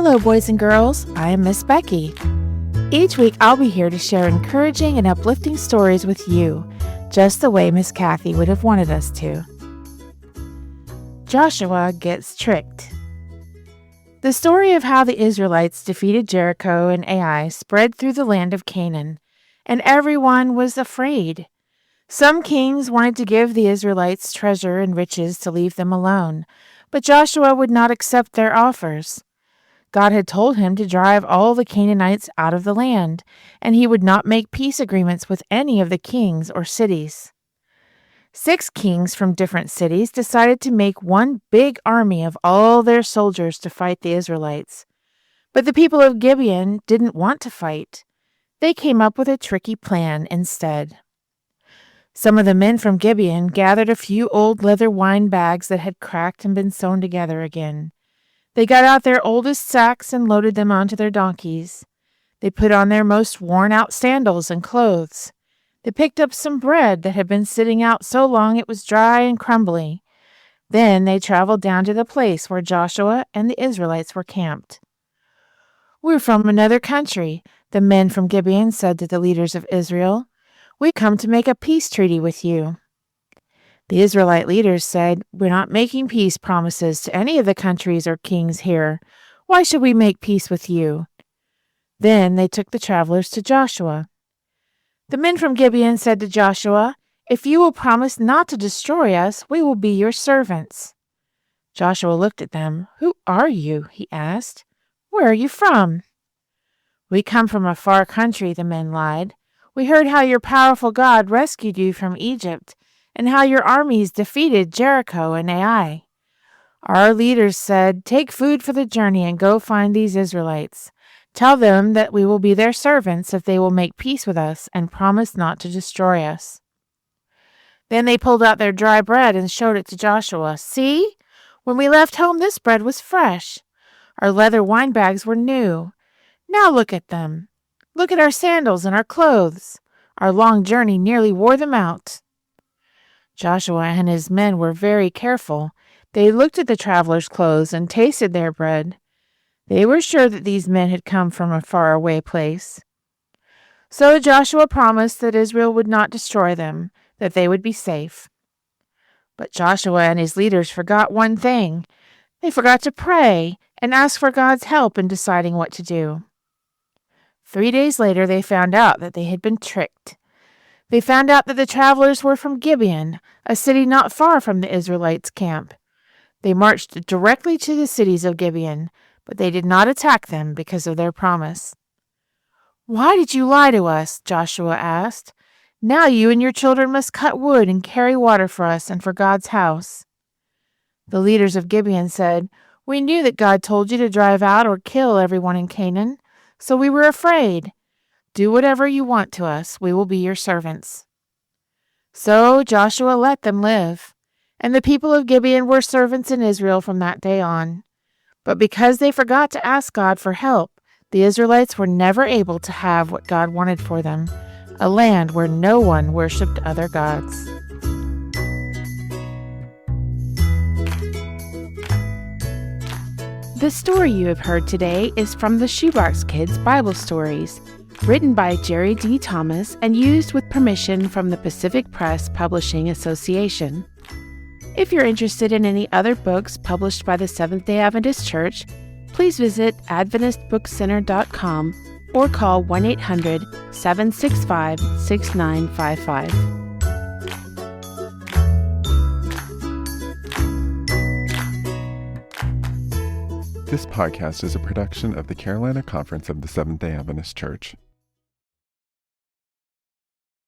Hello, boys and girls. I am Miss Becky. Each week, I'll be here to share encouraging and uplifting stories with you, just the way Miss Kathy would have wanted us to. Joshua gets tricked. The story of how the Israelites defeated Jericho and Ai spread through the land of Canaan, and everyone was afraid. Some kings wanted to give the Israelites treasure and riches to leave them alone, but Joshua would not accept their offers. God had told him to drive all the Canaanites out of the land, and he would not make peace agreements with any of the kings or cities. 6 kings from different cities decided to make one big army of all their soldiers to fight the Israelites. But the people of Gibeon didn't want to fight. They came up with a tricky plan instead. Some of the men from Gibeon gathered a few old leather wine bags that had cracked and been sewn together again. They got out their oldest sacks and loaded them onto their donkeys. They put on their most worn-out sandals and clothes. They picked up some bread that had been sitting out so long it was dry and crumbly. Then they traveled down to the place where Joshua and the Israelites were camped. "We're from another country," the men from Gibeon said to the leaders of Israel. "We come to make a peace treaty with you." The Israelite leaders said, "We're not making peace promises to any of the countries or kings here. Why should we make peace with you?" Then they took the travelers to Joshua. The men from Gibeon said to Joshua, "If you will promise not to destroy us, we will be your servants." Joshua looked at them. "Who are you?" he asked. "Where are you from?" "We come from a far country," the men lied. "We heard how your powerful God rescued you from Egypt, and how your armies defeated Jericho and Ai. Our leaders said, 'Take food for the journey and go find these Israelites. Tell them that we will be their servants if they will make peace with us and promise not to destroy us.'" Then they pulled out their dry bread and showed it to Joshua. "See? When we left home, this bread was fresh. Our leather wine bags were new. Now look at them. Look at our sandals and our clothes. Our long journey nearly wore them out." Joshua and his men were very careful. They looked at the travelers' clothes and tasted their bread. They were sure that these men had come from a faraway place. So Joshua promised that Israel would not destroy them, that they would be safe. But Joshua and his leaders forgot one thing. They forgot to pray and ask for God's help in deciding what to do. 3 days later, they found out that they had been tricked. They found out that the travelers were from Gibeon, a city not far from the Israelites' camp. They marched directly to the cities of Gibeon, but they did not attack them because of their promise. "Why did you lie to us?" Joshua asked. "Now you and your children must cut wood and carry water for us and for God's house." The leaders of Gibeon said, "We knew that God told you to drive out or kill everyone in Canaan, so we were afraid. Do whatever you want to us. We will be your servants." So Joshua let them live, and the people of Gibeon were servants in Israel from that day on. But because they forgot to ask God for help, the Israelites were never able to have what God wanted for them, a land where no one worshipped other gods. The story you have heard today is from the Shoebox Kids Bible Stories, written by Jerry D. Thomas and used with permission from the Pacific Press Publishing Association. If you're interested in any other books published by the Seventh-day Adventist Church, please visit AdventistBookCenter.com or call 1-800-765-6955. This podcast is a production of the Carolina Conference of the Seventh-day Adventist Church.